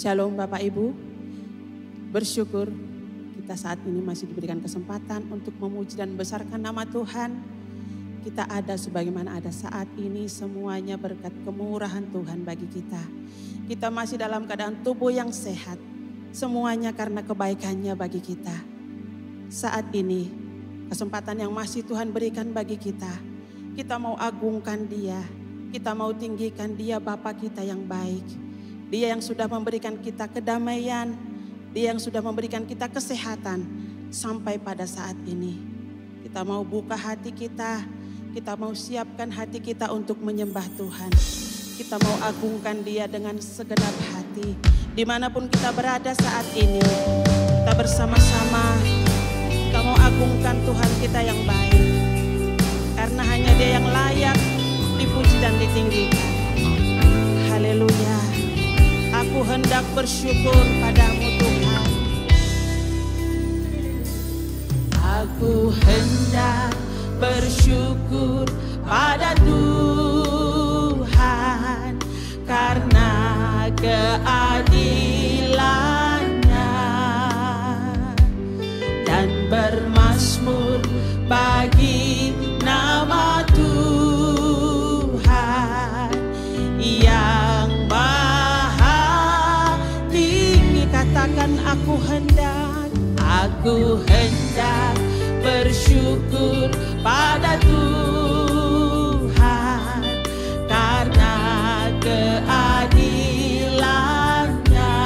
Shalom Bapak Ibu, bersyukur kita saat ini masih diberikan kesempatan untuk memuji dan membesarkan nama Tuhan. Kita ada sebagaimana ada saat ini, semuanya berkat kemurahan Tuhan bagi kita. Kita masih dalam keadaan tubuh yang sehat, semuanya karena kebaikannya bagi kita. Saat ini kesempatan yang masih Tuhan berikan bagi kita, kita mau agungkan Dia, kita mau tinggikan Dia, Bapa kita yang baik. Dia yang sudah memberikan kita kedamaian, Dia yang sudah memberikan kita kesehatan sampai pada saat ini. Kita mau buka hati kita mau siapkan hati kita untuk menyembah Tuhan. Kita mau agungkan Dia dengan segenap hati. Dimanapun kita berada saat ini, kita bersama-sama, kita mau agungkan Tuhan kita yang baik. Karena hanya Dia yang layak dipuji dan ditinggikan. Haleluya. Aku hendak bersyukur padamu Tuhan. Aku hendak bersyukur pada Tuhan karena keadilan-Nya dan bermazmur bagi nama Tuhan yang maha tinggi. Katakan aku hendak bersyukur pada Tuhan karena keadilan-Nya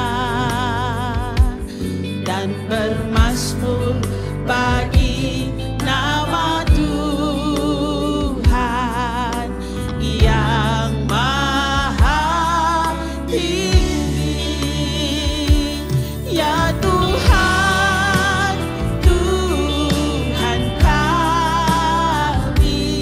dan bermazmur bagi nama Tuhan yang maha tinggi. Ya Tuhan, Tuhan kami,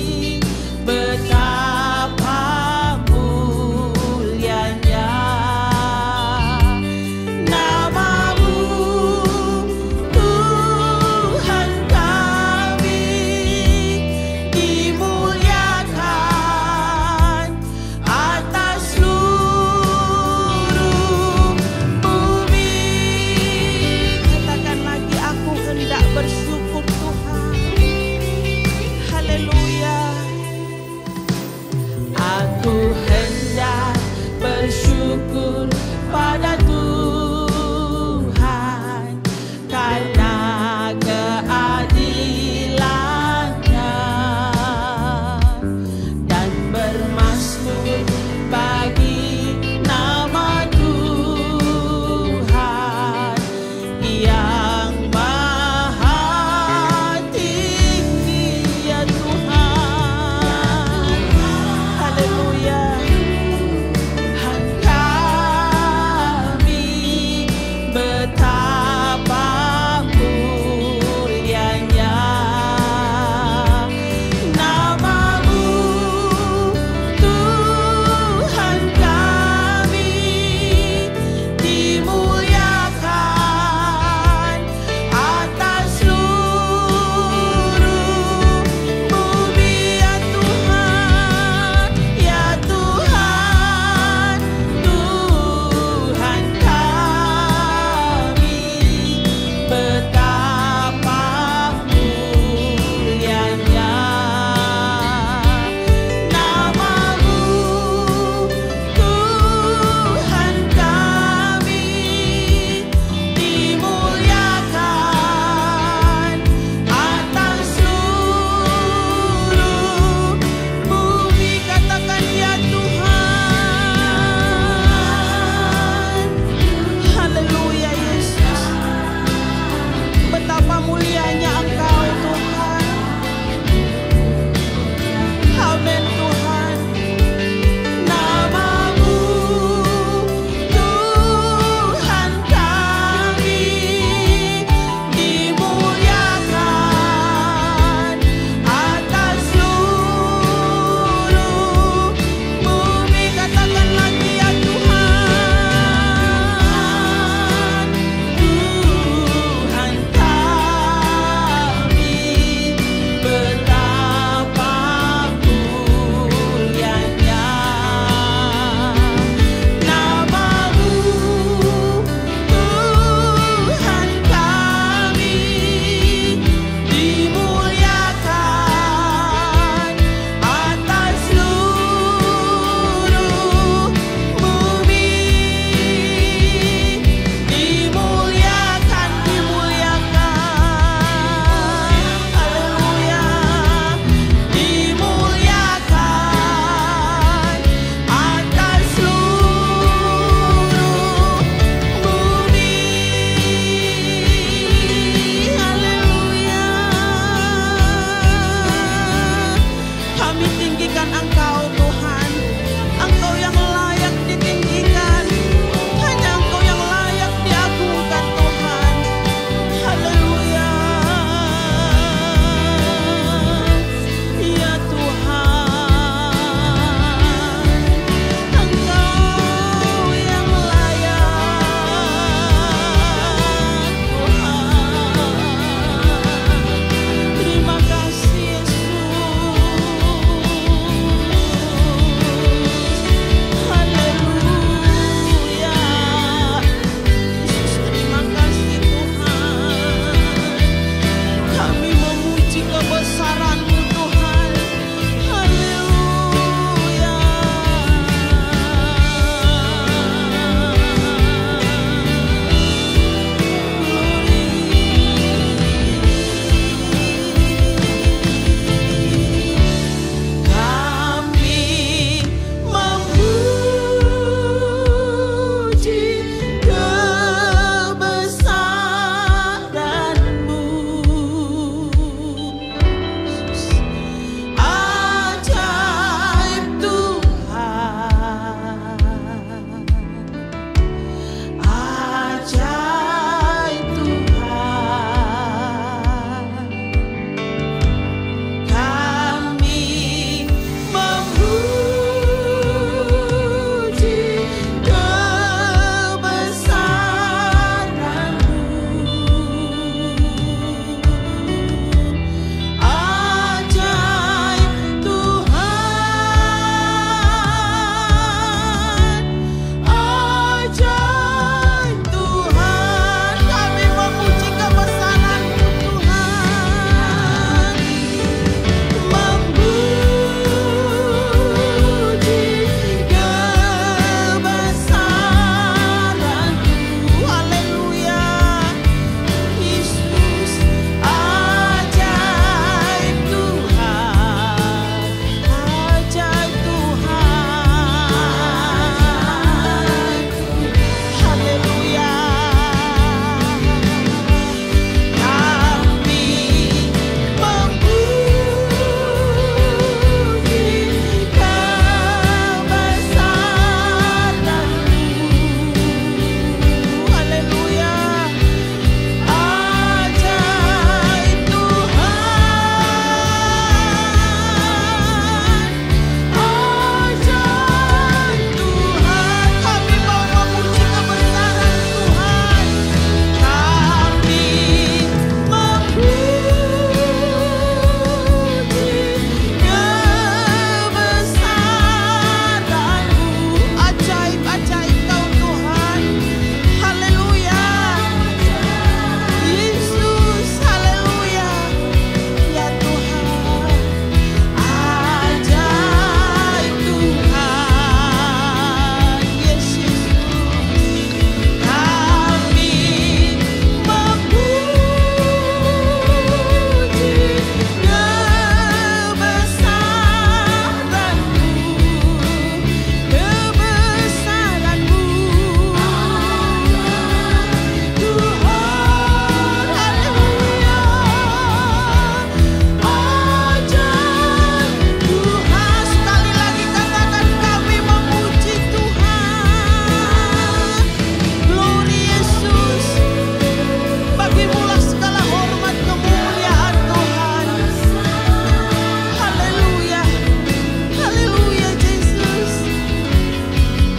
kebesaran-Mu Tuhan. Haleluya. Kami memuji kebesaran-Mu. Ajaib Tuhan, ajaib Tuhan. Kami memuji kebesaran-Mu. Ajaib Tuhan, ajaib Tuhan. Kami memuji kebesaran-Mu Tuhan. Memuji kebesaran-Mu. Haleluya. Yesus, ajaib Tuhan, ajaib Tuhan. Haleluya. Kami memuji kebesaran-Mu. Haleluya. Ajaib Tuhan, ajaib Tuhan. Kami mau memuji kebesaran Tuhan. Kami memuji kebesaran-Mu. Ajaib-ajaib Kau Tuhan. Haleluya. Yesus, haleluya. Ya Tuhan, ajaib Tuhan. Yesus, kami memuji kebesaran-Mu, kebesaran-Mu. Tuhan, haleluya. Ajaib Tuhan. Sekali lagi katakan kami memuji Tuhan. Glory Yesus. Bagimulah segala hormat kemuliaan Tuhan. Haleluya. Haleluya Yesus.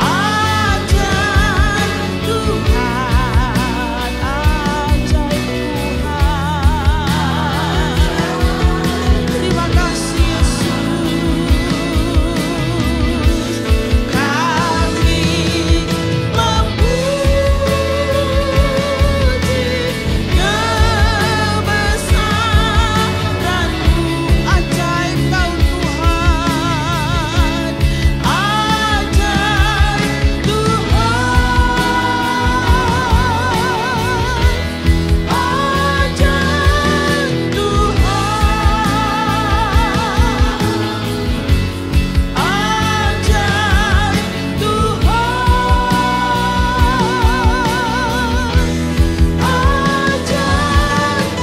Ajaib Tuhan, ajaib Tuhan. Terima kasih Yesus. Kami memuji kebesaran-Mu. Ajaib Kau Tuhan, ajaib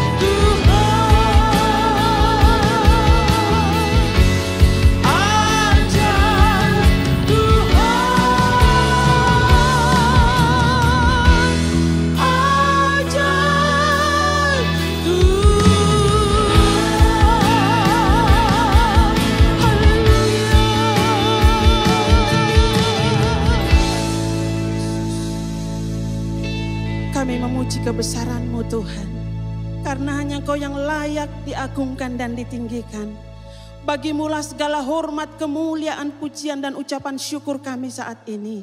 Tuhan, ajaib Tuhan, ajaib Kami memuji kebesaran-Mu Tuhan, karena hanya Engkau yang layak diagungkan dan ditinggikan. Bagimulah segala hormat, kemuliaan, pujian dan ucapan syukur kami saat ini.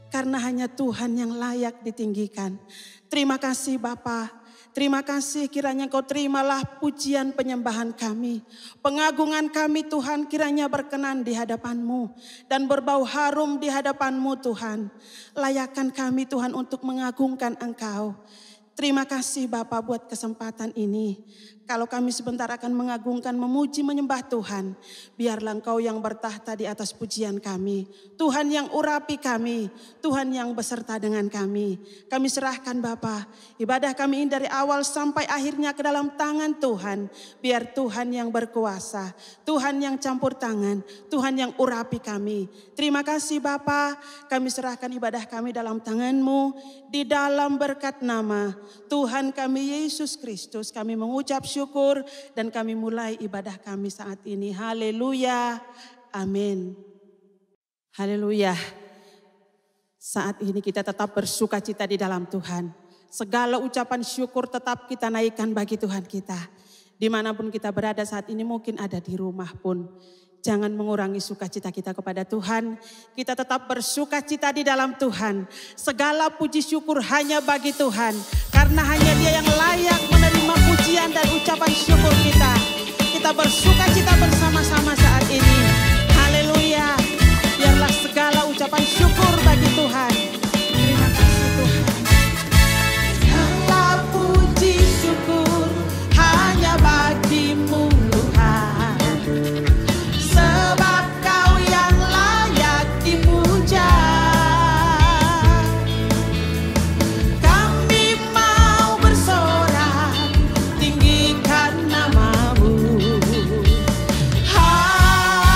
Karena hanya Tuhan yang layak ditinggikan. Terima kasih Bapa. Terima kasih kiranya Engkau terimalah pujian penyembahan kami. Pengagungan kami Tuhan kiranya berkenan di hadapan-Mu dan berbau harum di hadapan-Mu Tuhan. Layakkan kami Tuhan untuk mengagungkan Engkau. Terima kasih Bapa buat kesempatan ini. Kalau kami sebentar akan mengagungkan, memuji, menyembah Tuhan. Biarlah Engkau yang bertahta di atas pujian kami. Tuhan yang urapi kami. Tuhan yang beserta dengan kami. Kami serahkan Bapa. Ibadah kami ini dari awal sampai akhirnya ke dalam tangan Tuhan. Biar Tuhan yang berkuasa. Tuhan yang campur tangan. Tuhan yang urapi kami. Terima kasih Bapa. Kami serahkan ibadah kami dalam tangan-Mu. Di dalam berkat nama Tuhan kami Yesus Kristus. Kami mengucap syukur dan kami mulai ibadah kami saat ini. Haleluya. Amin. Haleluya. Saat ini kita tetap bersuka cita di dalam Tuhan. Segala ucapan syukur tetap kita naikkan bagi Tuhan kita. Dimanapun kita berada saat ini, mungkin ada di rumah pun. Jangan mengurangi sukacita kita kepada Tuhan. Kita tetap bersukacita di dalam Tuhan. Segala puji syukur hanya bagi Tuhan. Karena hanya Dia yang layak menerima pujian dan ucapan syukur kita. Kita bersukacita bersama-sama saat ini. Haleluya. Biarlah segala ucapan syukur bagi Tuhan. Terima kasih Tuhan. Segala puji syukur hanya bagi-Mu Tuhan. Sebab Kau yang layak dipuja. Kami mau bersorak tinggikan nama-Mu. Haleluya.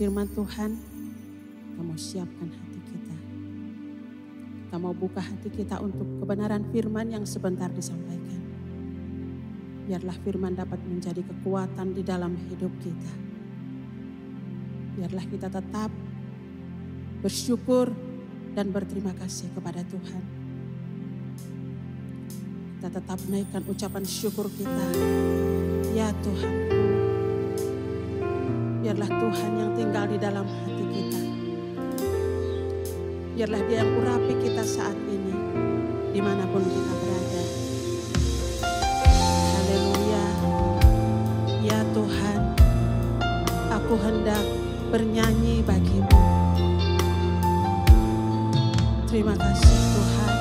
firman Tuhan, kita mau siapkan hati kita. Kita mau buka hati kita untuk kebenaran firman yang sebentar disampaikan. Biarlah firman dapat menjadi kekuatan di dalam hidup kita. Biarlah kita tetap bersyukur dan berterima kasih kepada Tuhan. Kita tetap naikkan ucapan syukur kita. Ya Tuhan, biarlah Tuhan yang tinggal di dalam hati kita. Biarlah Dia yang urapi kita saat ini, dimanapun kita berada. Haleluya. Ya Tuhan, aku hendak bernyanyi bagi-Mu. Terima kasih Tuhan.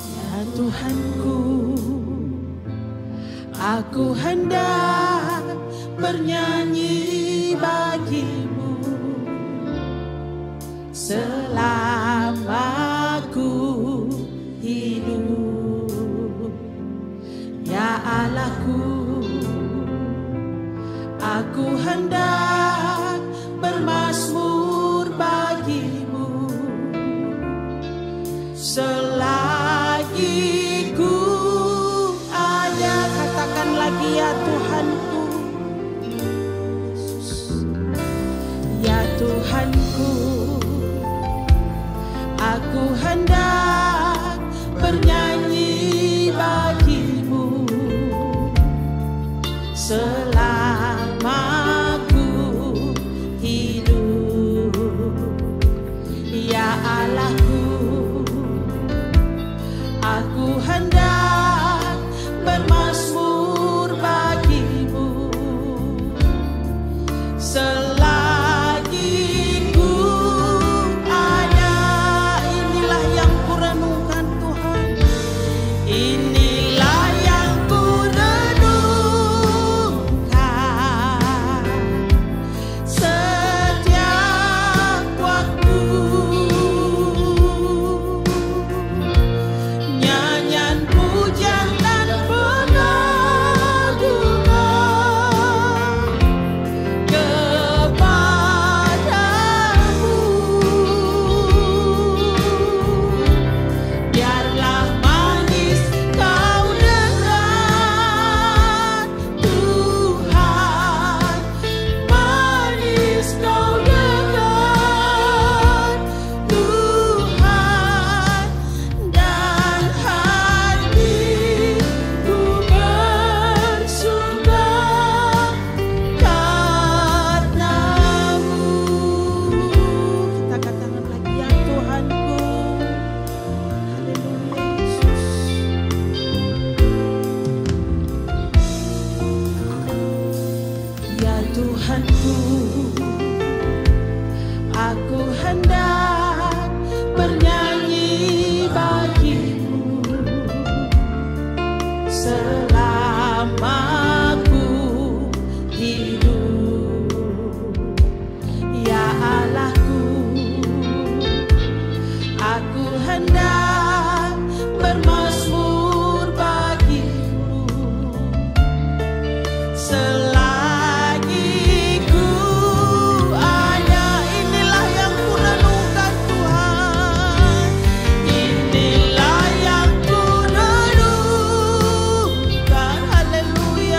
Ya Tuhanku, aku hendak bernyanyi bagi-Mu selama aku hidup. Ya Allahku, aku hendak bermazmur bagi-Mu selagi ku ada. Katakan lagi, ya Tuhanku. Ya Tuhanku, aku hendak bernyanyi bagi-Mu selama aku hidup. Ya Allahku, aku hendak bermazmur bagi-Mu selagi ku ada. Inilah yang kurenungkan Tuhan. Inilah yang kurenungkan setiap waktu. Nyanyian pujian dan pengagungan kepadamu. Biarlah manis kau dengar Tuhan, manis kau dengar Tuhan, dan hatiku bersuka karena-Mu. Kita katakan lagi, ya Tuhanku. Haleluya Yesus. Ya Tuhanku, aku hendak bernyanyi bagi-Mu selama aku hidup. Ya Allahku, aku hendak bermazmur bagi-Mu selagi ku ada. Inilah yang kurenungkan Tuhan. Inilah yang kurenungkan. Haleluya.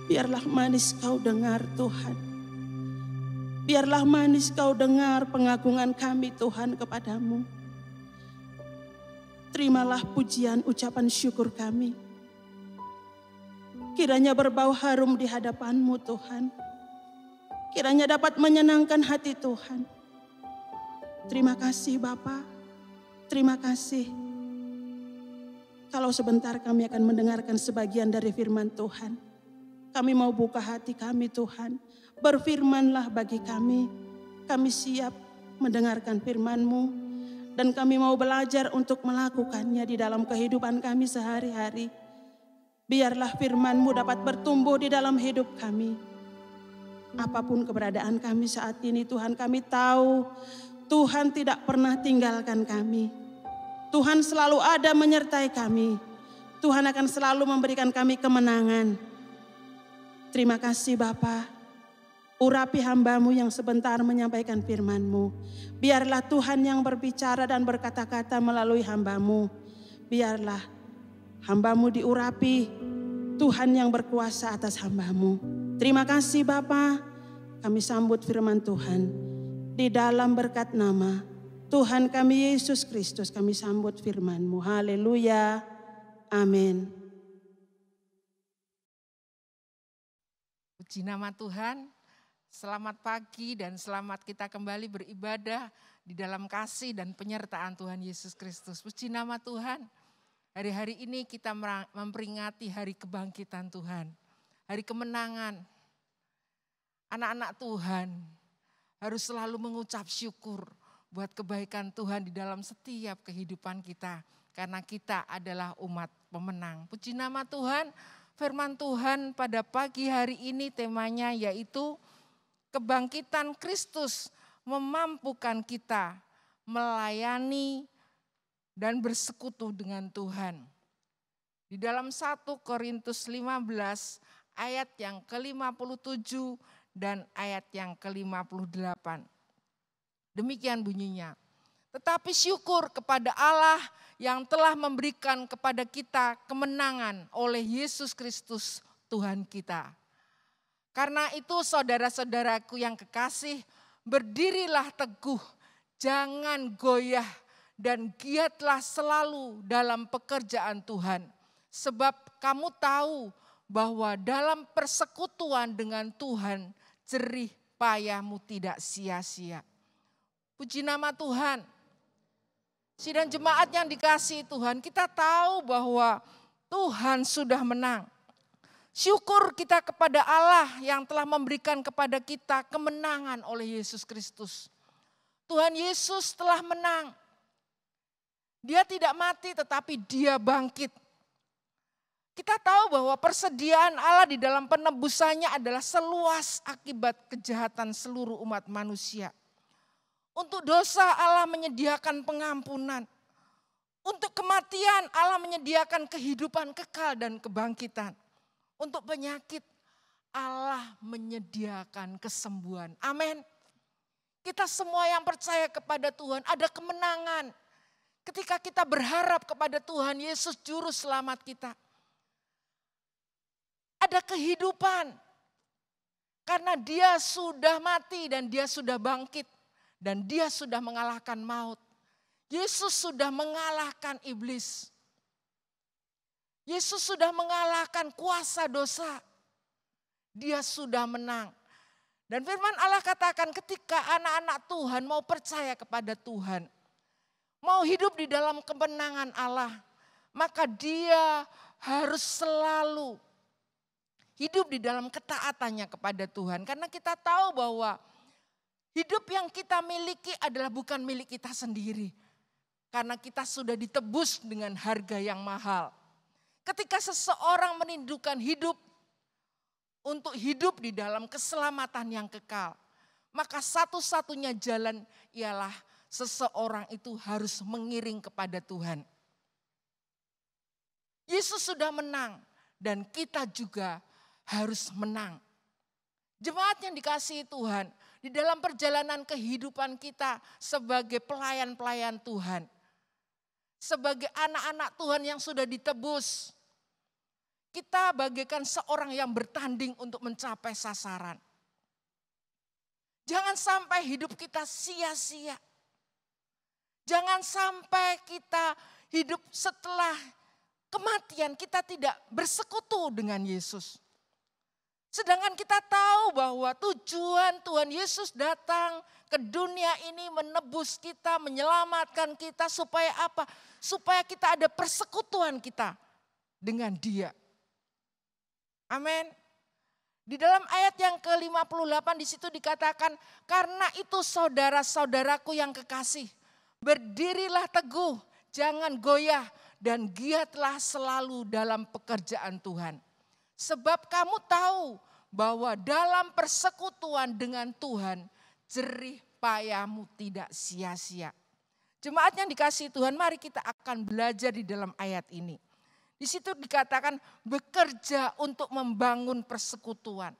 Biarlah manis Kau dengar Tuhan. Biarlah manis Kau dengar pengagungan kami Tuhan kepadamu. Terimalah pujian ucapan syukur kami. Kiranya berbau harum di hadapan-Mu Tuhan. Kiranya dapat menyenangkan hati Tuhan. Terima kasih Bapa. Terima kasih. Kalau sebentar kami akan mendengarkan sebagian dari firman Tuhan. Kami mau buka hati kami Tuhan. Berfirmanlah bagi kami. Kami siap mendengarkan firman-Mu. Dan kami mau belajar untuk melakukannya di dalam kehidupan kami sehari-hari. Biarlah firman-Mu dapat bertumbuh di dalam hidup kami. Apapun keberadaan kami saat ini Tuhan, kami tahu Tuhan tidak pernah tinggalkan kami. Tuhan selalu ada menyertai kami. Tuhan akan selalu memberikan kami kemenangan. Terima kasih Bapa. Urapi hamba-Mu yang sebentar menyampaikan firman-Mu. Biarlah Tuhan yang berbicara dan berkata-kata melalui hamba-Mu. Biarlah hamba-Mu diurapi, Tuhan yang berkuasa atas hamba-Mu. Terima kasih Bapa. Kami sambut firman Tuhan. Di dalam berkat nama Tuhan kami Yesus Kristus kami sambut firman-Mu. Haleluya. Amin. Puji nama Tuhan. Selamat pagi dan selamat kita kembali beribadah di dalam kasih dan penyertaan Tuhan Yesus Kristus. Puji nama Tuhan. Hari-hari ini kita memperingati hari kebangkitan Tuhan. Hari kemenangan. Anak-anak Tuhan harus selalu mengucap syukur buat kebaikan Tuhan di dalam setiap kehidupan kita. Karena kita adalah umat pemenang. Puji nama Tuhan. Firman Tuhan pada pagi hari ini temanya yaitu kebangkitan Kristus memampukan kita melayani dan bersekutu dengan Tuhan. Di dalam 1 Korintus 15 ayat yang ke-57 dan ayat yang ke-58. Demikian bunyinya. Tetapi syukur kepada Allah yang telah memberikan kepada kita kemenangan oleh Yesus Kristus Tuhan kita. Karena itu saudara-saudaraku yang kekasih, berdirilah teguh, jangan goyah dan giatlah selalu dalam pekerjaan Tuhan. Sebab kamu tahu bahwa dalam persekutuan dengan Tuhan, jerih payahmu tidak sia-sia. Puji nama Tuhan. Sidang jemaat yang dikasihi Tuhan, kita tahu bahwa Tuhan sudah menang. Syukur kita kepada Allah yang telah memberikan kepada kita kemenangan oleh Yesus Kristus. Tuhan Yesus telah menang. Dia tidak mati tetapi dia bangkit. Kita tahu bahwa persediaan Allah di dalam penebusannya adalah seluas akibat kejahatan seluruh umat manusia. Untuk dosa Allah menyediakan pengampunan. Untuk kematian Allah menyediakan kehidupan kekal dan kebangkitan. Untuk penyakit Allah menyediakan kesembuhan. Amin. Kita semua yang percaya kepada Tuhan ada kemenangan. Ketika kita berharap kepada Tuhan Yesus juru selamat kita. Ada kehidupan. Karena dia sudah mati dan dia sudah bangkit. Dan dia sudah mengalahkan maut. Yesus sudah mengalahkan iblis. Yesus sudah mengalahkan kuasa dosa. Dia sudah menang. Dan firman Allah katakan ketika anak-anak Tuhan mau percaya kepada Tuhan. Mau hidup di dalam kemenangan Allah. Maka dia harus selalu hidup di dalam ketaatannya kepada Tuhan. Karena kita tahu bahwa hidup yang kita miliki adalah bukan milik kita sendiri. Karena kita sudah ditebus dengan harga yang mahal. Ketika seseorang merindukan hidup untuk hidup di dalam keselamatan yang kekal, maka satu-satunya jalan ialah seseorang itu harus mengiring kepada Tuhan. Yesus sudah menang dan kita juga harus menang. Jemaat yang dikasihi Tuhan, di dalam perjalanan kehidupan kita sebagai pelayan-pelayan Tuhan, sebagai anak-anak Tuhan yang sudah ditebus, Kita bagaikan seorang yang bertanding untuk mencapai sasaran. Jangan sampai hidup kita sia-sia. Jangan sampai kita hidup setelah kematian kita tidak bersekutu dengan Yesus. Sedangkan kita tahu bahwa tujuan Tuhan Yesus datang ke dunia ini menebus kita, menyelamatkan kita supaya apa? Supaya kita ada persekutuan kita dengan Dia. Amin. Di dalam ayat yang ke-58 di situ dikatakan, karena itu saudara-saudaraku yang kekasih, berdirilah teguh, jangan goyah dan giatlah selalu dalam pekerjaan Tuhan. Sebab kamu tahu bahwa dalam persekutuan dengan Tuhan, jerih payahmu tidak sia-sia. Jemaat yang dikasihi Tuhan, mari kita akan belajar di dalam ayat ini. Di situ dikatakan bekerja untuk membangun persekutuan.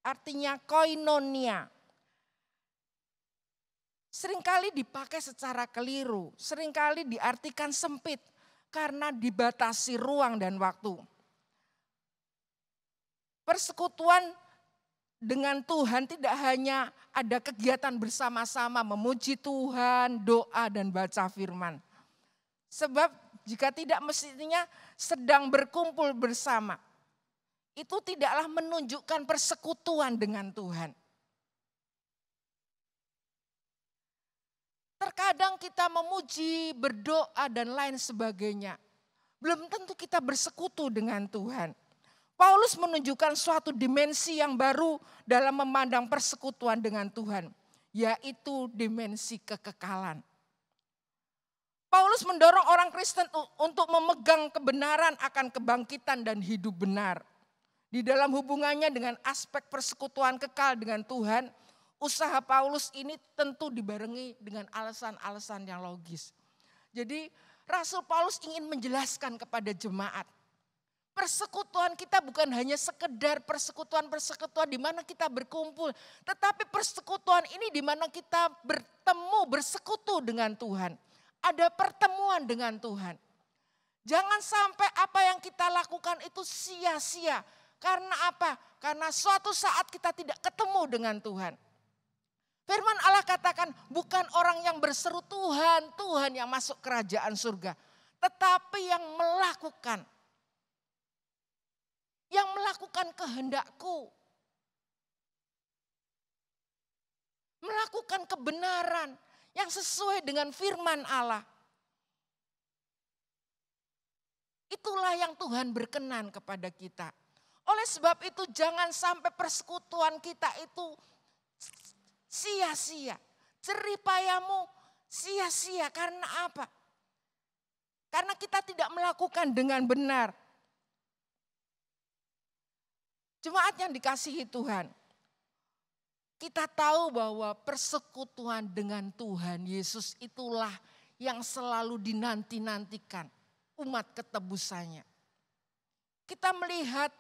Artinya koinonia. Seringkali dipakai secara keliru, seringkali diartikan sempit karena dibatasi ruang dan waktu. Persekutuan dengan Tuhan tidak hanya ada kegiatan bersama-sama memuji Tuhan, doa dan baca firman. Sebab jika tidak mestinya sedang berkumpul bersama. Itu tidaklah menunjukkan persekutuan dengan Tuhan. Terkadang kita memuji, berdoa dan lain sebagainya. Belum tentu kita bersekutu dengan Tuhan. Paulus menunjukkan suatu dimensi yang baru dalam memandang persekutuan dengan Tuhan. Yaitu dimensi kekekalan. Paulus mendorong orang Kristen untuk memegang kebenaran akan kebangkitan dan hidup benar. Di dalam hubungannya dengan aspek persekutuan kekal dengan Tuhan, usaha Paulus ini tentu dibarengi dengan alasan-alasan yang logis. Jadi Rasul Paulus ingin menjelaskan kepada jemaat. Persekutuan kita bukan hanya sekedar persekutuan-persekutuan di mana kita berkumpul. Tetapi persekutuan ini di mana kita bertemu, bersekutu dengan Tuhan. Ada pertemuan dengan Tuhan. Jangan sampai apa yang kita lakukan itu sia-sia. Karena apa? Karena suatu saat kita tidak ketemu dengan Tuhan. Firman Allah katakan bukan orang yang berseru Tuhan, Tuhan yang masuk kerajaan surga. Tetapi yang melakukan kehendakku. Melakukan kebenaran yang sesuai dengan firman Allah. Itulah yang Tuhan berkenan kepada kita. Oleh sebab itu jangan sampai persekutuan kita itu sia-sia. Jerih payahmu sia-sia karena apa? Karena kita tidak melakukan dengan benar. Jemaat yang dikasihi Tuhan. Kita tahu bahwa persekutuan dengan Tuhan Yesus itulah yang selalu dinanti-nantikan umat ketebusannya. Kita melihat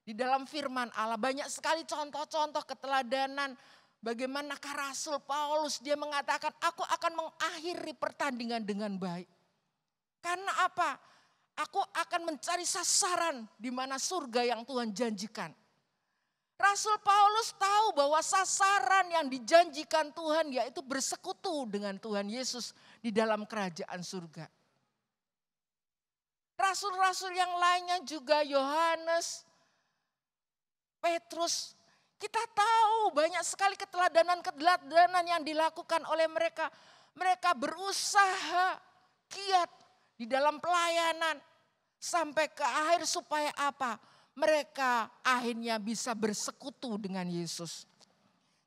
di dalam firman Allah banyak sekali contoh-contoh keteladanan bagaimanakah Rasul Paulus dia mengatakan aku akan mengakhiri pertandingan dengan baik. Karena apa? Aku akan mencari sasaran di mana surga yang Tuhan janjikan. Rasul Paulus tahu bahwa sasaran yang dijanjikan Tuhan yaitu bersekutu dengan Tuhan Yesus di dalam kerajaan surga. Rasul-rasul yang lainnya juga Yohanes, Petrus, kita tahu banyak sekali keteladanan yang dilakukan oleh mereka. Mereka berusaha giat di dalam pelayanan sampai ke akhir supaya apa? Mereka akhirnya bisa bersekutu dengan Yesus.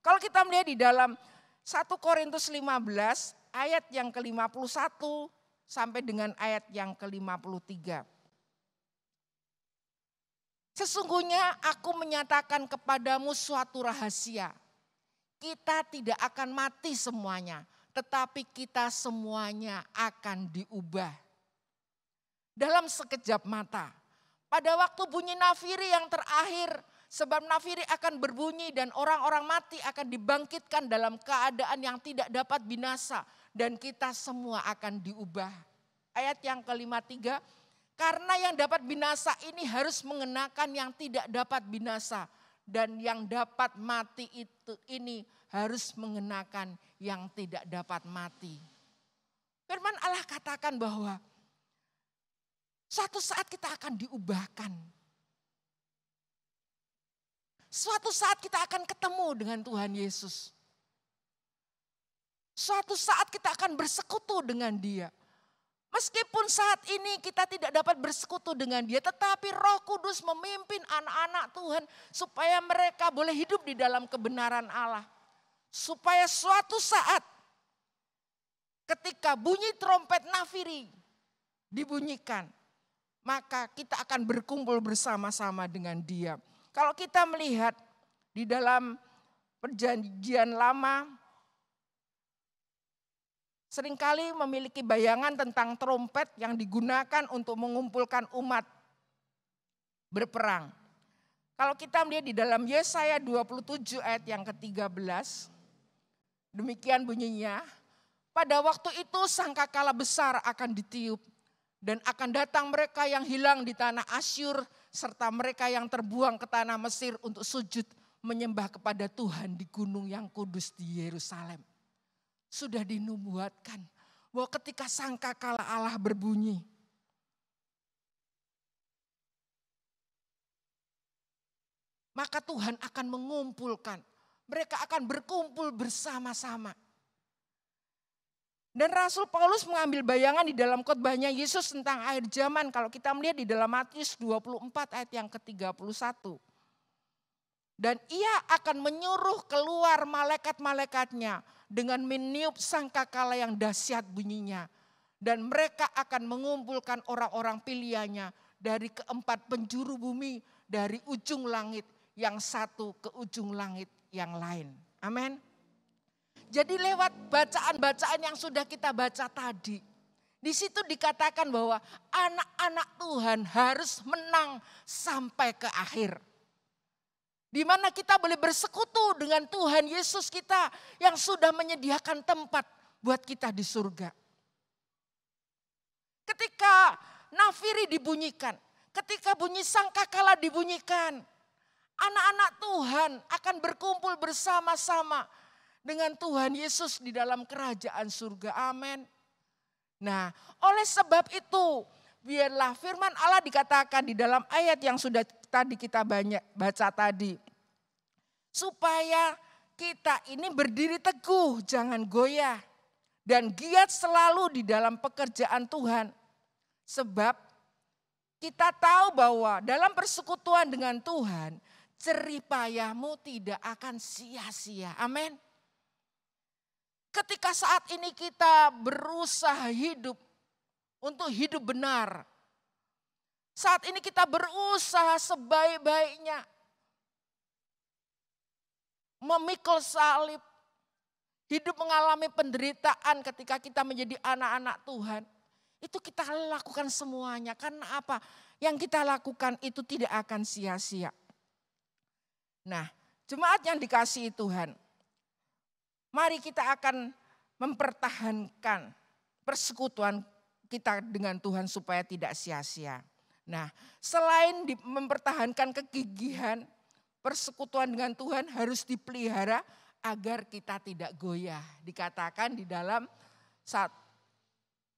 Kalau kita melihat di dalam 1 Korintus 15 ayat yang ke-51 sampai dengan ayat yang ke-53. Sesungguhnya aku menyatakan kepadamu suatu rahasia. Kita tidak akan mati semuanya, tetapi kita semuanya akan diubah. Dalam sekejap mata. Pada waktu bunyi nafiri yang terakhir, sebab nafiri akan berbunyi dan orang-orang mati akan dibangkitkan dalam keadaan yang tidak dapat binasa. Dan kita semua akan diubah. ayat yang ke-53. Karena yang dapat binasa ini harus mengenakan yang tidak dapat binasa. Dan yang dapat mati ini harus mengenakan yang tidak dapat mati. Firman Allah katakan bahwa suatu saat kita akan diubahkan. Suatu saat kita akan ketemu dengan Tuhan Yesus. Suatu saat kita akan bersekutu dengan Dia. Meskipun saat ini kita tidak dapat bersekutu dengan Dia, tetapi Roh Kudus memimpin anak-anak Tuhan supaya mereka boleh hidup di dalam kebenaran Allah. Supaya suatu saat ketika bunyi trompet nafiri dibunyikan, maka kita akan berkumpul bersama-sama dengan Dia. Kalau kita melihat di dalam Perjanjian Lama, seringkali memiliki bayangan tentang trompet yang digunakan untuk mengumpulkan umat berperang. Kalau kita melihat di dalam Yesaya 27 ayat yang ke-13, demikian bunyinya, pada waktu itu sangkakala besar akan ditiup dan akan datang mereka yang hilang di tanah Asyur serta mereka yang terbuang ke tanah Mesir untuk sujud menyembah kepada Tuhan di gunung yang kudus di Yerusalem. Sudah dinubuatkan bahwa ketika sangkakala Allah berbunyi, maka Tuhan akan mengumpulkan. Mereka akan berkumpul bersama-sama. Dan Rasul Paulus mengambil bayangan di dalam khotbahnya Yesus tentang akhir zaman. Kalau kita melihat di dalam Matius 24 ayat yang ke-31. Dan ia akan menyuruh keluar malaikat-malaikatnya dengan meniup sangkakala yang dahsyat bunyinya. Dan mereka akan mengumpulkan orang-orang pilihannya dari keempat penjuru bumi, dari ujung langit yang satu ke ujung langit yang lain. Amin. Jadi lewat bacaan-bacaan yang sudah kita baca tadi, di situ dikatakan bahwa anak-anak Tuhan harus menang sampai ke akhir. Di mana kita boleh bersekutu dengan Tuhan Yesus kita yang sudah menyediakan tempat buat kita di surga. Ketika nafiri dibunyikan, ketika bunyi sangkakala dibunyikan, anak-anak Tuhan akan berkumpul bersama-sama dengan Tuhan Yesus di dalam kerajaan surga. Amin. Nah, oleh sebab itu, biarlah firman Allah dikatakan di dalam ayat yang sudah tadi kita banyak baca tadi. Supaya kita ini berdiri teguh, jangan goyah. Dan giat selalu di dalam pekerjaan Tuhan. Sebab kita tahu bahwa dalam persekutuan dengan Tuhan, jeripayahmu tidak akan sia-sia. Amin. Ketika saat ini kita berusaha hidup untuk hidup benar. Saat ini kita berusaha sebaik-baiknya memikul salib. Hidup mengalami penderitaan ketika kita menjadi anak-anak Tuhan. Itu kita lakukan semuanya. Karena apa? Yang kita lakukan itu tidak akan sia-sia. Nah, jemaat yang dikasihi Tuhan. Mari kita akan mempertahankan persekutuan kita dengan Tuhan supaya tidak sia-sia. Nah, selain mempertahankan kegigihan, persekutuan dengan Tuhan harus dipelihara agar kita tidak goyah. Dikatakan di dalam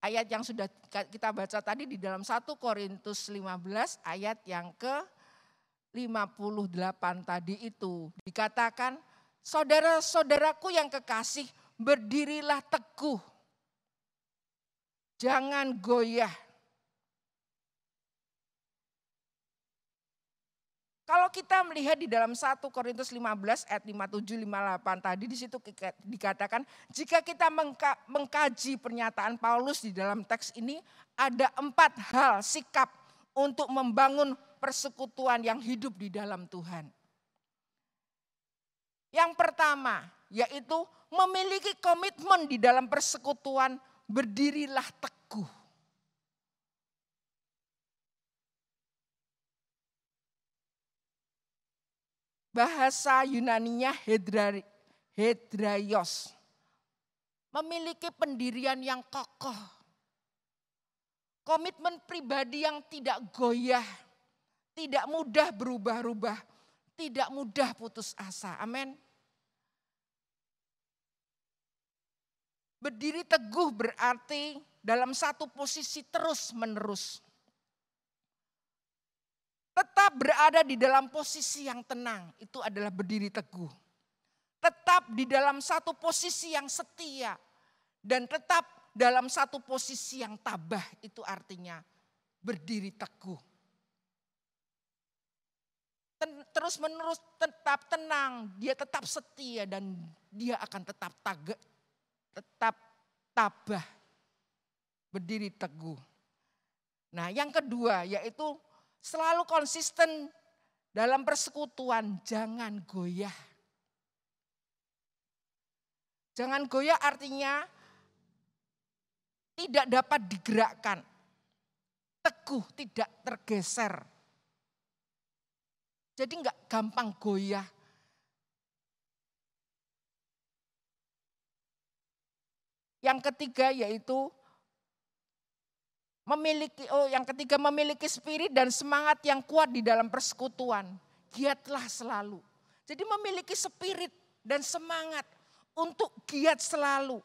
ayat yang sudah kita baca tadi di dalam 1 Korintus 15 ayat yang ke-58 tadi itu. Dikatakan, saudara-saudaraku yang kekasih, berdirilah teguh. Jangan goyah. Kalau kita melihat di dalam 1 Korintus 15 ayat 57-58 tadi, di situ dikatakan jika kita mengkaji pernyataan Paulus di dalam teks ini, ada 4 hal sikap untuk membangun persekutuan yang hidup di dalam Tuhan. Yang pertama yaitu memiliki komitmen di dalam persekutuan, berdirilah teguh. Bahasa Yunaninya hedraios. Memiliki pendirian yang kokoh. Komitmen pribadi yang tidak goyah, tidak mudah berubah-ubah, tidak mudah putus asa. Amin. Berdiri teguh berarti dalam satu posisi terus-menerus. Tetap berada di dalam posisi yang tenang, itu adalah berdiri teguh. Tetap di dalam satu posisi yang setia, dan tetap dalam satu posisi yang tabah, itu artinya berdiri teguh. Terus menerus tetap tenang, dia tetap setia dan dia akan tetap tabah, berdiri teguh. Nah, yang kedua yaitu selalu konsisten dalam persekutuan, jangan goyah. Jangan goyah artinya tidak dapat digerakkan, teguh, tidak tergeser. Jadi enggak gampang goyah. Yang ketiga yaitu memiliki spirit dan semangat yang kuat di dalam persekutuan. Giatlah selalu. Jadi memiliki spirit dan semangat untuk giat selalu.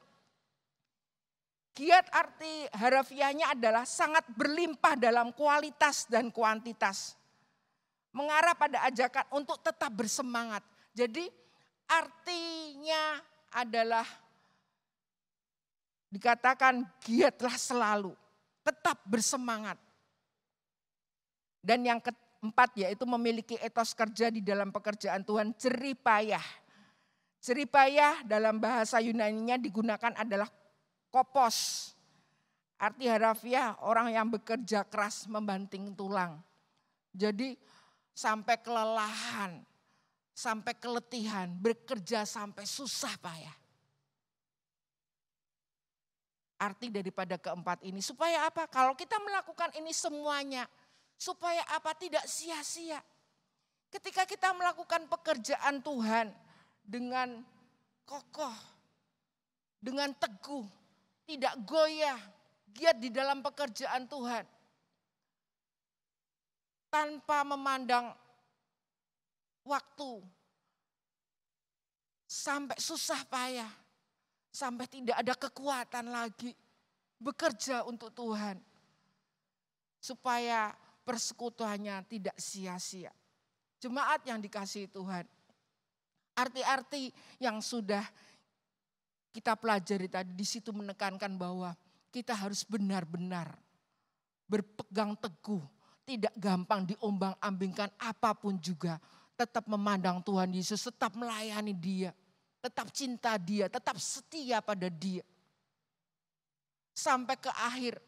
Giat arti harafiahnya adalah sangat berlimpah dalam kualitas dan kuantitas. Mengarah pada ajakan untuk tetap bersemangat. Jadi artinya adalah dikatakan giatlah selalu, tetap bersemangat. Dan yang keempat yaitu memiliki etos kerja di dalam pekerjaan Tuhan, jerih payah. Jerih payah dalam bahasa Yunaninya digunakan adalah kopos. Arti harafiah orang yang bekerja keras membanting tulang. Jadi sampai kelelahan, sampai keletihan, bekerja sampai susah payah. Arti daripada keempat ini supaya apa? Kalau kita melakukan ini semuanya, supaya apa? Tidak sia-sia. Ketika kita melakukan pekerjaan Tuhan dengan kokoh, dengan teguh, tidak goyah, giat di dalam pekerjaan Tuhan. Tanpa memandang waktu, sampai susah payah, sampai tidak ada kekuatan lagi bekerja untuk Tuhan. Supaya persekutuannya tidak sia-sia. Jemaat yang dikasihi Tuhan. Arti-arti yang sudah kita pelajari tadi di situ menekankan bahwa kita harus benar-benar berpegang teguh, tidak gampang diombang-ambingkan apapun juga, tetap memandang Tuhan Yesus, tetap melayani Dia, tetap cinta Dia, tetap setia pada Dia. Sampai ke akhir,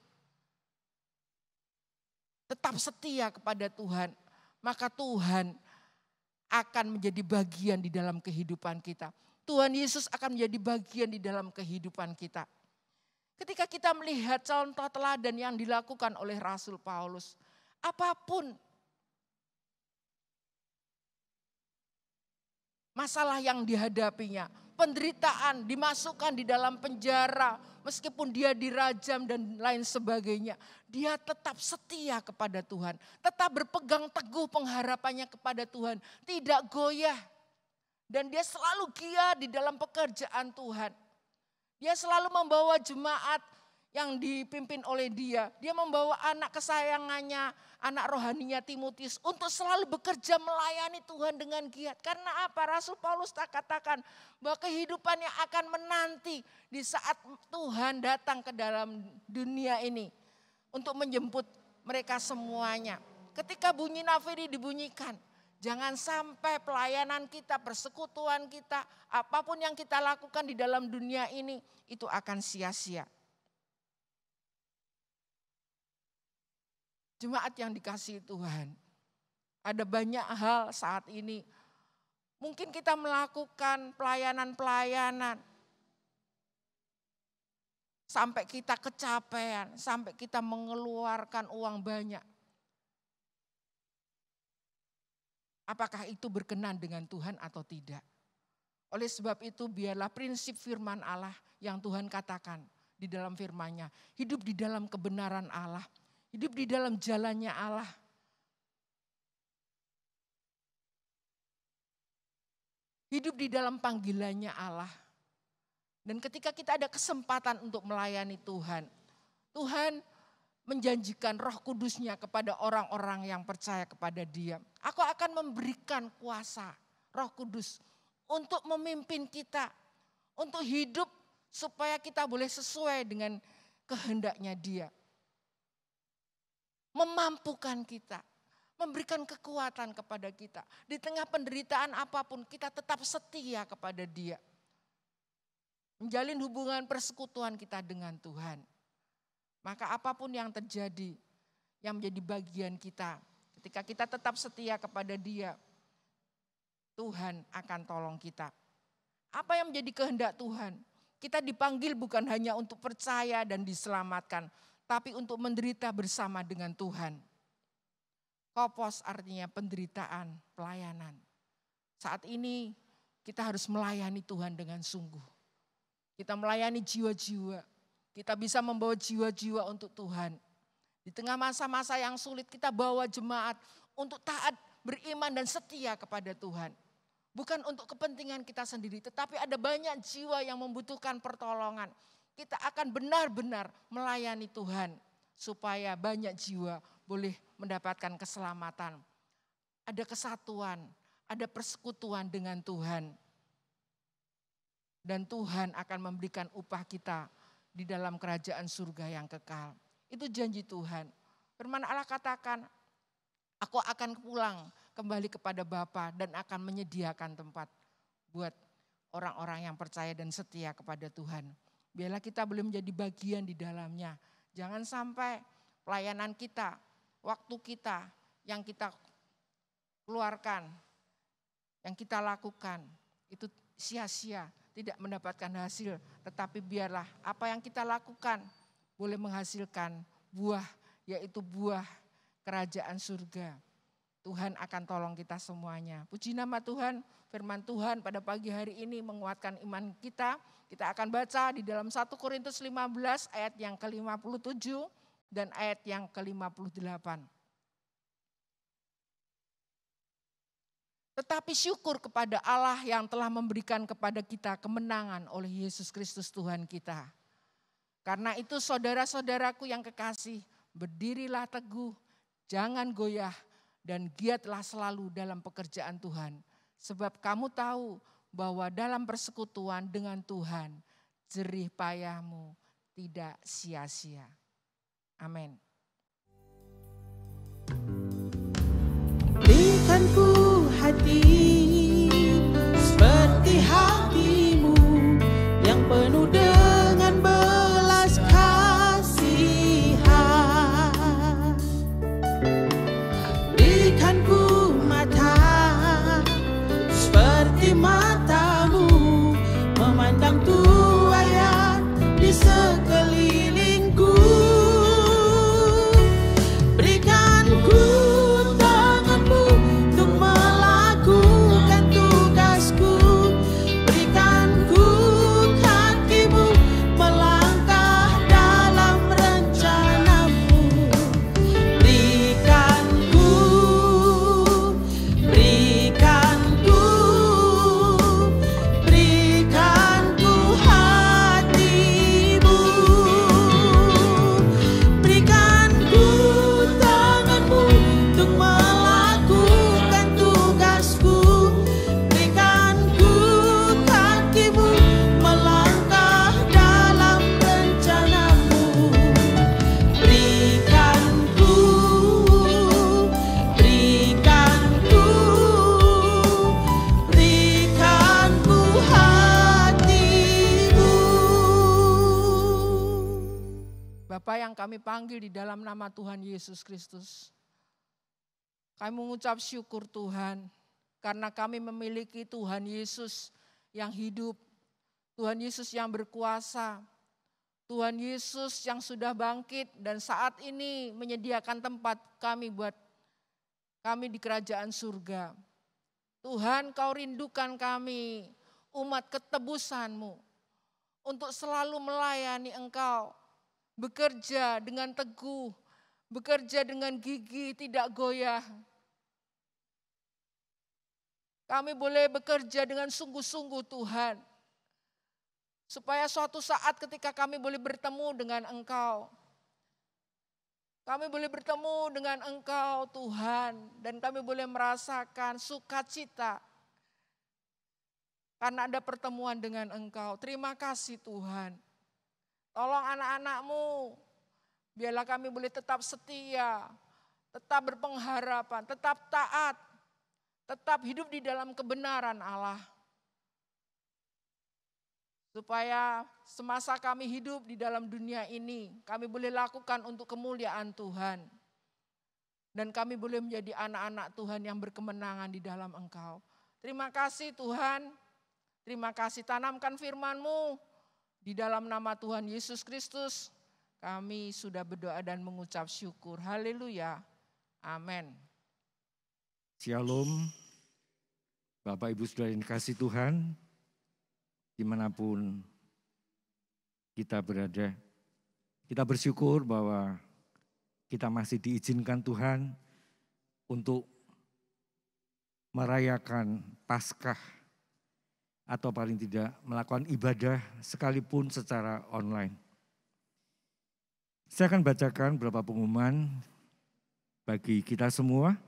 tetap setia kepada Tuhan, maka Tuhan akan menjadi bagian di dalam kehidupan kita. Tuhan Yesus akan menjadi bagian di dalam kehidupan kita. Ketika kita melihat contoh teladan yang dilakukan oleh Rasul Paulus, apapun masalah yang dihadapinya, penderitaan, dimasukkan di dalam penjara, meskipun dia dirajam dan lain sebagainya, dia tetap setia kepada Tuhan, tetap berpegang teguh pengharapannya kepada Tuhan, tidak goyah. Dan dia selalu giat di dalam pekerjaan Tuhan. Dia selalu membawa jemaat yang dipimpin oleh dia. Dia membawa anak kesayangannya, anak rohaninya Timotius untuk selalu bekerja melayani Tuhan dengan giat. Karena apa? Rasul Paulus katakan bahwa kehidupan yang akan menanti di saat Tuhan datang ke dalam dunia ini untuk menjemput mereka semuanya. Ketika bunyi nafiri dibunyikan, jangan sampai pelayanan kita, persekutuan kita, apapun yang kita lakukan di dalam dunia ini itu akan sia-sia. Jemaat yang dikasihi Tuhan, ada banyak hal saat ini. Mungkin kita melakukan pelayanan-pelayanan sampai kita kecapean, sampai kita mengeluarkan uang banyak. Apakah itu berkenan dengan Tuhan atau tidak? Oleh sebab itu biarlah prinsip firman Allah yang Tuhan katakan, di dalam firman-Nya, hidup di dalam kebenaran Allah, hidup di dalam jalannya Allah. Hidup di dalam panggilannya Allah. Dan ketika kita ada kesempatan untuk melayani Tuhan, Tuhan menjanjikan Roh Kudus-Nya kepada orang-orang yang percaya kepada Dia. Aku akan memberikan kuasa Roh Kudus untuk memimpin kita, untuk hidup supaya kita boleh sesuai dengan kehendaknya Dia. Memampukan kita, memberikan kekuatan kepada kita. Di tengah penderitaan apapun kita tetap setia kepada Dia. Menjalin hubungan persekutuan kita dengan Tuhan. Maka apapun yang terjadi, yang menjadi bagian kita, ketika kita tetap setia kepada Dia, Tuhan akan tolong kita. Apa yang menjadi kehendak Tuhan? Kita dipanggil bukan hanya untuk percaya dan diselamatkan, tapi untuk menderita bersama dengan Tuhan. Kopos artinya penderitaan, pelayanan. Saat ini kita harus melayani Tuhan dengan sungguh. Kita melayani jiwa-jiwa. Kita bisa membawa jiwa-jiwa untuk Tuhan. Di tengah masa-masa yang sulit kita bawa jemaat untuk taat, beriman dan setia kepada Tuhan. Bukan untuk kepentingan kita sendiri, tetapi ada banyak jiwa yang membutuhkan pertolongan. Kita akan benar-benar melayani Tuhan supaya banyak jiwa boleh mendapatkan keselamatan. Ada kesatuan, ada persekutuan dengan Tuhan. Dan Tuhan akan memberikan upah kita di dalam kerajaan surga yang kekal. Itu janji Tuhan. Firman Allah katakan, aku akan pulang kembali kepada Bapa dan akan menyediakan tempat buat orang-orang yang percaya dan setia kepada Tuhan. Biarlah kita boleh menjadi bagian di dalamnya. Jangan sampai pelayanan kita, waktu kita yang kita keluarkan, yang kita lakukan itu sia-sia, tidak mendapatkan hasil. Tetapi biarlah apa yang kita lakukan boleh menghasilkan buah, yaitu buah kerajaan surga. Tuhan akan tolong kita semuanya. Puji nama Tuhan, firman Tuhan pada pagi hari ini menguatkan iman kita. Kita akan baca di dalam 1 Korintus 15 ayat yang ke-57 dan ayat yang ke-58. Tetapi syukur kepada Allah yang telah memberikan kepada kita kemenangan oleh Yesus Kristus Tuhan kita. Karena itu saudara-saudaraku yang kekasih, berdirilah teguh, jangan goyah, dan giatlah selalu dalam pekerjaan Tuhan. Sebab kamu tahu bahwa dalam persekutuan dengan Tuhan, jerih payahmu tidak sia-sia. Amin. Berikan ku hati seperti hatimu yang penuh dengan belas kasihan. Berikan ku mata seperti matamu memandang tuayan di sekelilingku. Berikan ku kami panggil di dalam nama Tuhan Yesus Kristus. Kami mengucap syukur Tuhan, karena kami memiliki Tuhan Yesus yang hidup, Tuhan Yesus yang berkuasa, Tuhan Yesus yang sudah bangkit dan saat ini menyediakan tempat kami buat kami di kerajaan surga. Tuhan, Kau rindukan kami, umat ketebusan-Mu. untuk selalu melayani Engkau, bekerja dengan teguh, bekerja dengan gigih, tidak goyah. Kami boleh bekerja dengan sungguh-sungguh Tuhan, supaya suatu saat ketika kami boleh bertemu dengan Engkau, kami boleh bertemu dengan Engkau Tuhan, dan kami boleh merasakan sukacita karena ada pertemuan dengan Engkau. Terima kasih Tuhan. Tolong anak-anak-Mu, biarlah kami boleh tetap setia, tetap berpengharapan, tetap taat, tetap hidup di dalam kebenaran Allah. Supaya semasa kami hidup di dalam dunia ini, kami boleh lakukan untuk kemuliaan Tuhan. Dan kami boleh menjadi anak-anak Tuhan yang berkemenangan di dalam Engkau. Terima kasih Tuhan, terima kasih, tanamkan firman-Mu di dalam nama Tuhan Yesus Kristus. Kami sudah berdoa dan mengucap syukur. Haleluya. Amin. Shalom, Bapak Ibu Saudara yang kasih Tuhan, dimanapun kita berada. Kita bersyukur bahwa kita masih diizinkan Tuhan untuk merayakan Paskah atau paling tidak melakukan ibadah sekalipun secara online. Saya akan bacakan beberapa pengumuman bagi kita semua.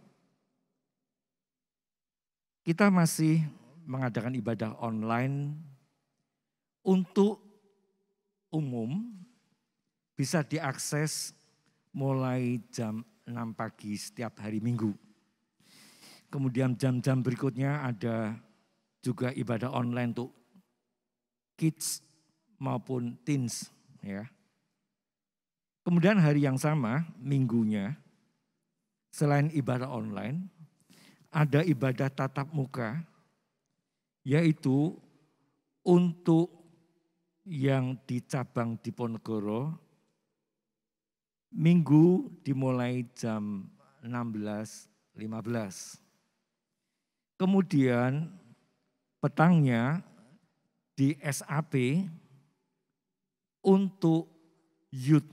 Kita masih mengadakan ibadah online untuk umum, bisa diakses mulai jam 6 pagi setiap hari Minggu. Kemudian jam-jam berikutnya ada juga ibadah online untuk kids maupun teens. Ya. Kemudian hari yang sama, minggunya, selain ibadah online, ada ibadah tatap muka, yaitu untuk yang di cabang Diponegoro, minggu dimulai jam 16.15. Kemudian petangnya di SAP untuk youth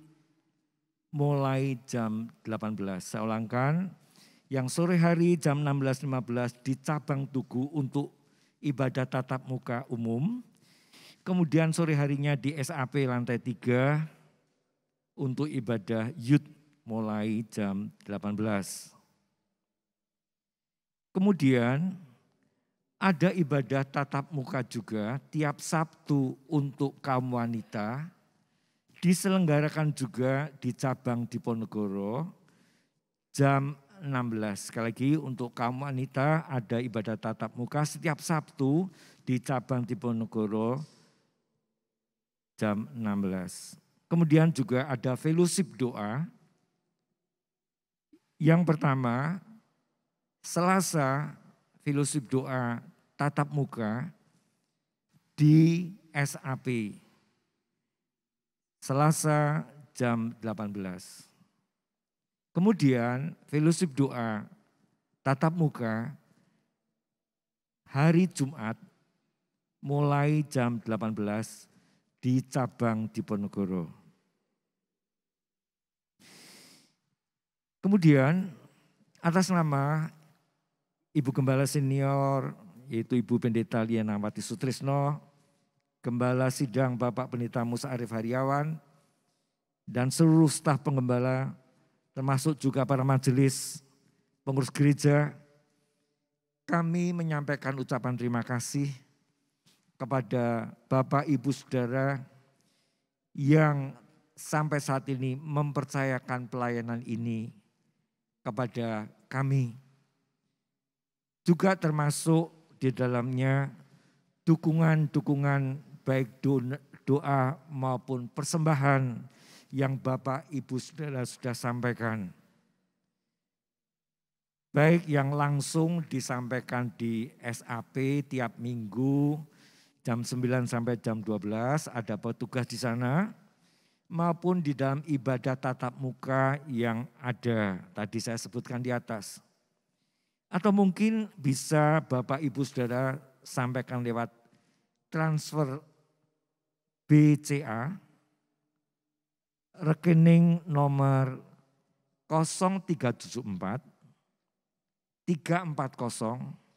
mulai jam 18. Saya ulangkan, yang sore hari jam 16.15 di cabang Tugu untuk ibadah tatap muka umum. Kemudian sore harinya di SAP lantai 3 untuk ibadah youth mulai jam 18. Kemudian ada ibadah tatap muka juga tiap Sabtu untuk kaum wanita, diselenggarakan juga di cabang Diponegoro jam 16. Sekali lagi untuk kaum wanita ada ibadah tatap muka setiap Sabtu di cabang Diponegoro jam 16. Kemudian juga ada fellowship doa. Yang pertama, Selasa fellowship doa tatap muka di SAP. Selasa jam 18. Kemudian fellowship doa tatap muka hari Jumat mulai jam 18 di cabang Diponegoro. Kemudian atas nama Ibu Gembala Senior, yaitu Ibu Pendeta Lianawati Sutrisno, Gembala Sidang Bapak Pendeta Musa Arif Haryawan, dan seluruh staf penggembala, termasuk juga para majelis pengurus gereja, kami menyampaikan ucapan terima kasih kepada Bapak Ibu Saudara yang sampai saat ini mempercayakan pelayanan ini kepada kami. Juga termasuk di dalamnya dukungan-dukungan baik doa maupun persembahan yang Bapak Ibu Saudara sudah sampaikan. Baik yang langsung disampaikan di SAP tiap minggu jam 9 sampai jam 12 ada petugas di sana, maupun di dalam ibadah tatap muka yang ada tadi saya sebutkan di atas. Atau mungkin bisa Bapak Ibu Saudara sampaikan lewat transfer BCA rekening nomor 0374 340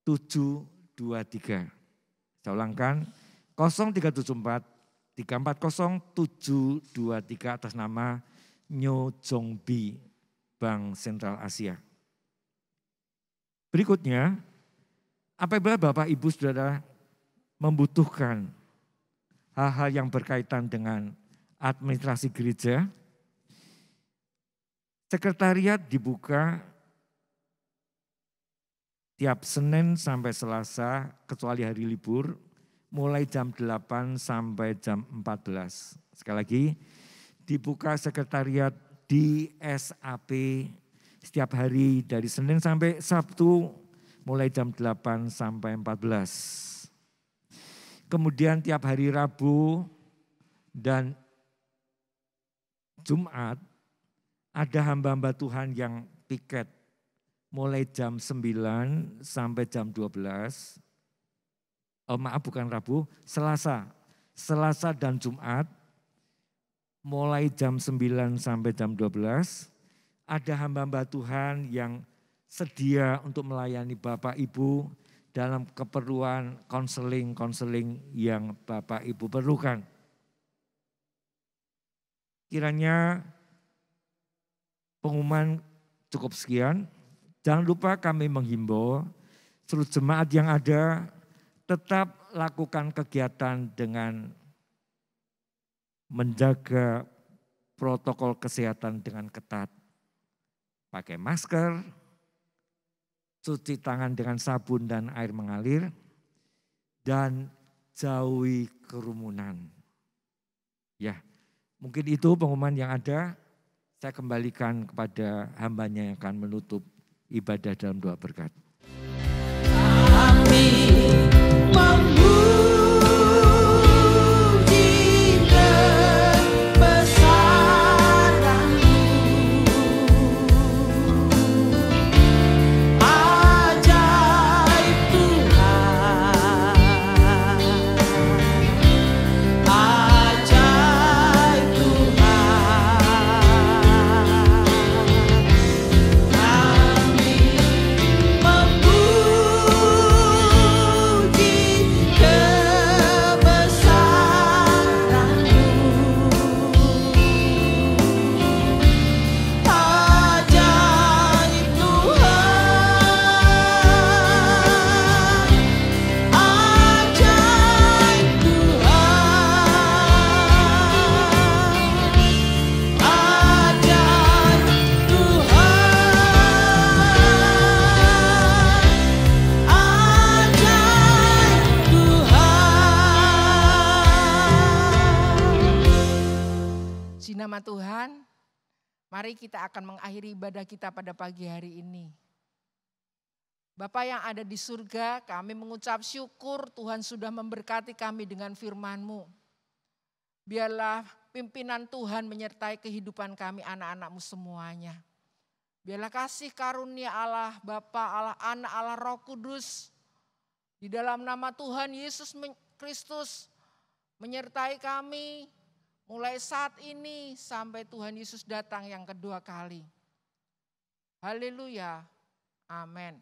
723. Saya ulangkan 0374 340 723 atas nama Nyo Jongbi, Bank Sentral Asia. Berikutnya, apabila Bapak Ibu Saudara membutuhkan hal-hal yang berkaitan dengan administrasi gereja, sekretariat dibuka tiap Senin sampai Selasa kecuali hari libur mulai jam 8 sampai jam 14. Sekali lagi, dibuka sekretariat di SAP setiap hari dari Senin sampai Sabtu mulai jam 8 sampai 14. Kemudian tiap hari Rabu dan Jumat ada hamba-hamba Tuhan yang piket mulai jam 9 sampai jam 12. Bukan Rabu, Selasa dan Jumat mulai jam 9 sampai jam 12. Ada hamba-hamba Tuhan yang sedia untuk melayani Bapak Ibu dalam keperluan konseling yang Bapak Ibu perlukan. Kiranya pengumuman cukup sekian. Jangan lupa kami menghimbau seluruh jemaat yang ada tetap lakukan kegiatan dengan menjaga protokol kesehatan dengan ketat. Pakai masker, cuci tangan dengan sabun dan air mengalir, dan jauhi kerumunan. Ya, mungkin itu pengumuman yang ada. Saya kembalikan kepada hambanya yang akan menutup ibadah dalam doa berkat. Kami memuji kebesaran-Mu, ajaib Tuhan, ajaib Nama Tuhan, mari kita akan mengakhiri ibadah kita pada pagi hari ini. Bapa yang ada di surga, kami mengucap syukur Tuhan sudah memberkati kami dengan firman-Mu. Biarlah pimpinan Tuhan menyertai kehidupan kami anak-anak-Mu semuanya. Biarlah kasih karunia Allah, Bapa, Allah Anak, Allah Roh Kudus, di dalam nama Tuhan Yesus Kristus menyertai kami, mulai saat ini sampai Tuhan Yesus datang yang kedua kali. Haleluya. Amin.